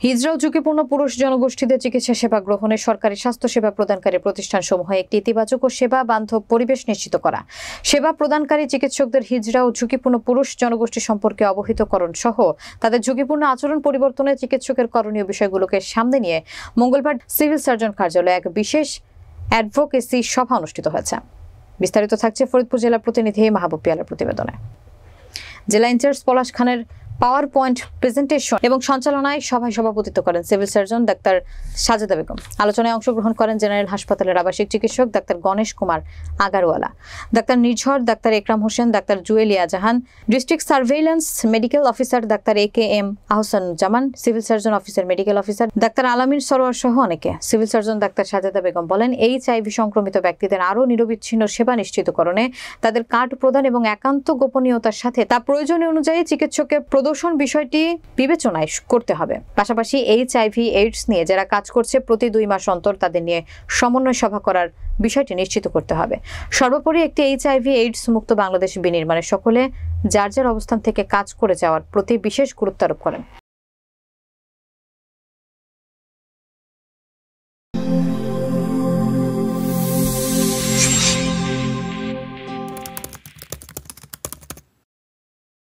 হিজড়া ও ঝুঁকিপূর্ণ পুরুষ জনগোষ্ঠীদের চিকিৎসা সেবা গ্রহণে সরকারি স্বাস্থ্যসেবা প্রদানকারী প্রতিষ্ঠানসমূহে একটি ইতিবাচক ও সেবা বান্ধব পরিবেশ নিশ্চিত করা, সেবা প্রদানকারী চিকিৎসকদের হিজড়া ও ঝুঁকিপূর্ণ পুরুষ জনগোষ্ঠী সম্পর্কে অবহিতকরণ সহ তাদের ঝুঁকিপূর্ণ আচরণ পরিবর্তনে চিকিৎসকের করণীয় বিষয়গুলোকে সামনে নিয়ে মঙ্গলবার সিভিল সার্জন কার্যালয়ে এক বিশেষ অ্যাডভোকেসি সভা অনুষ্ঠিত হয়েছে। বিস্তারিত থাকছে ফরিদপুর জেলা প্রতিনিধি মাহবুব পিয়ালার প্রতিবেদনে। জেলা ইনচার্জ পলাশ খানের পাওয়ার পয়েন্ট প্রেজেন্টেশন এবং সঞ্চালনায় সভায় সভাপতিত্ব করেন civil surgeon doctor Sajeda Begum. আলোচনায় অংশগ্রহণ করেন জেনারেল হাসপাতালের আবাসিক চিকিৎসক doctor Ganesh Kumar Agarwala, doctor Nirjhar, doctor Ekram Hossain, doctor Juelia Jahan, district surveillance medical officer doctor AKM Ahsanuzzaman, civil surgeon officer medical officer doctor Alamin Sarwar সহ অনেকে। Civil surgeon doctor Sajeda Begum বলেন, HIV সংক্রমিত ব্যক্তিদের আরও নিরবিচ্ছিন্ন সেবা নিশ্চিতকরণে তাদের কার্ড প্রদান এবং একান্ত গোপনীয়তার সাথে তা প্রয়োজনীয় অনুযায়ী চিকিৎসকের প্রদর্শন বিষয়টি বিবেচনায় করতে হবে। পাশাপাশি HIV/AIDS নিয়ে যারা কাজ করছে প্রতি 2 মাস অন্তর তাদের নিয়ে সমন্বয় সভা করার বিষয়টি নিশ্চিত করতে হবে। সর্বোপরি একটি HIV/AIDS মুক্ত বাংলাদেশ বিনির্মাণে সকলে যার যার অবস্থান থেকে কাজ করে যাওয়ার প্রতি বিশেষ গুরুত্ব আরোপ করেন।